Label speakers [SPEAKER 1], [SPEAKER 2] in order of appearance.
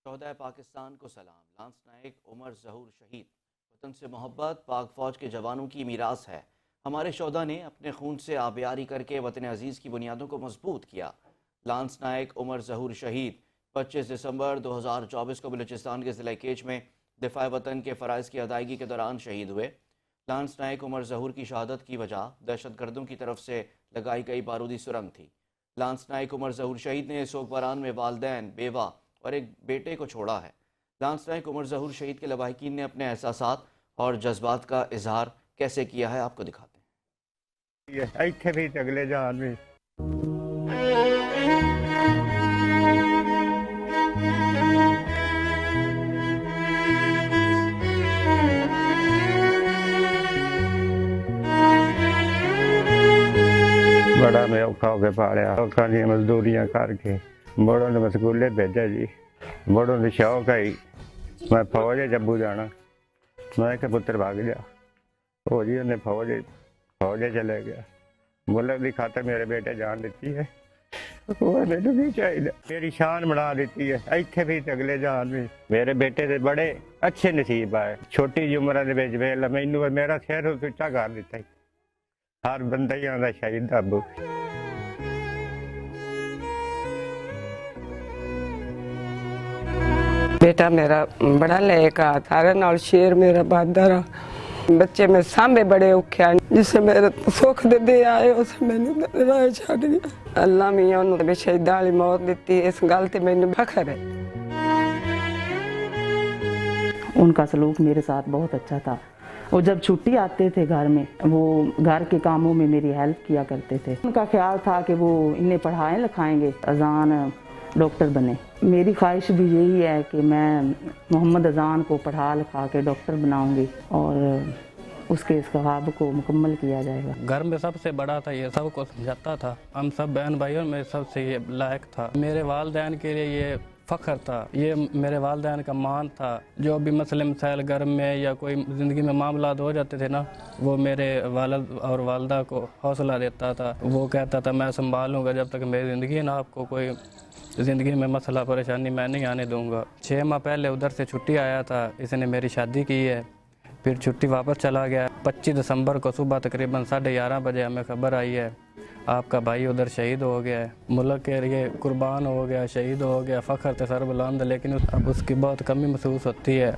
[SPEAKER 1] शोहदा पाकिस्तान को सलाम। लांस नायक उमर ज़हूर शहीद। वतन से मोहब्बत पाक फ़ौज के जवानों की मीरास है। हमारे शोहदा ने अपने खून से आबियारी करके वतन अजीज़ की बुनियादों को मजबूत किया। लांस नायक उमर ज़हूर शहीद 25 दिसंबर 2024 को बलूचिस्तान के ज़िला केच में दिफा वतन के फ़राइज़ की अदायगी के दौरान शहीद हुए। लांस नायक उमर ज़हूर की शहादत की वजह दहशतगर्दों की तरफ से लगाई गई बारूदी सुरंग थी। लांस नायक उमर ज़हूर शहीद ने सोगवारान में वालदैन, बेवा और एक बेटे को छोड़ा है। लांस नायक उमर ज़हूर शहीद के लवाहिकीन ने अपने एहसासात और जज्बात का इजहार कैसे किया है, आपको दिखाते हैं।
[SPEAKER 2] इत्थे भी अगले जान में बड़ा मैं औखा होके पालिया, औखा दी मजदूरियां करके बड़ों ने स्कूले भेजा जी। बड़ों ने शौक आई मैं फौज जम्मू जाना। मैं के पुत्र भाग जा हो जी, उन्हें फौजे चले गया। मुल्क की खातर मेरे बेटे जान देती है, मैनू नहीं चाहिए। मेरी शान बना देती है। इत्थे भी अगले जान में मेरे बेटे के बड़े अच्छे नसीब आए। छोटी उम्र वेला मैनू मेरा सिर उच्चा कर दिता। हर बंदा ही आंदा शहीद अबू।
[SPEAKER 3] बेटा मेरा बड़ा लेका थारे नाल शेर मेरा बहादुर बच्चे में सांभे बड़े औखे हैं। जिसे मेरे सुख दे आए उसे मैंने राह छड़ दिया। अल्लाह मियां उन्होंने शहीदां वाली मौत दी, इस गल ते मैनू फखर है।
[SPEAKER 4] उनका सलूक मेरे साथ बहुत अच्छा था। वो जब छुट्टी आते थे घर में, वो घर के कामों में मेरी हेल्प किया करते थे। उनका ख्याल था कि वो इन्हें पढ़ाएं लिखाएंगे, अजान डॉक्टर बने। मेरी ख्वाहिश भी यही है कि मैं मोहम्मद अजान को पढ़ा लिखा के डॉक्टर बनाऊंगी और उसके इस ख्वाब को मुकम्मल किया जाएगा।
[SPEAKER 5] घर में सबसे बड़ा था, ये सबको समझाता था। हम सब बहन भाइयों में सबसे ये लायक था। मेरे वालिदैन के लिए ये फ़ख्र था, ये मेरे वालिदैन का मान था। जो भी मसले मसाइल घर में या कोई ज़िंदगी में मामला हो जाते थे ना, वो मेरे वालिद और वालदा को हौसला देता था। वो कहता था मैं संभालूंगा, जब तक मेरी ज़िंदगी है ना, आपको कोई ज़िंदगी में मसला परेशानी मैं नहीं आने दूंगा। 6 माह पहले उधर से छुट्टी आया था, इसने मेरी शादी की है, फिर छुट्टी वापस चला गया। 25 दिसंबर को सुबह तकरीबन 11:30 बजे हमें खबर आई है आपका भाई उधर शहीद हो गया है। मुल्क के लिए कुर्बान हो गया, शहीद हो गया। फ़ख्र ते सर बुलंद, लेकिन अब उसकी बहुत कमी महसूस होती है।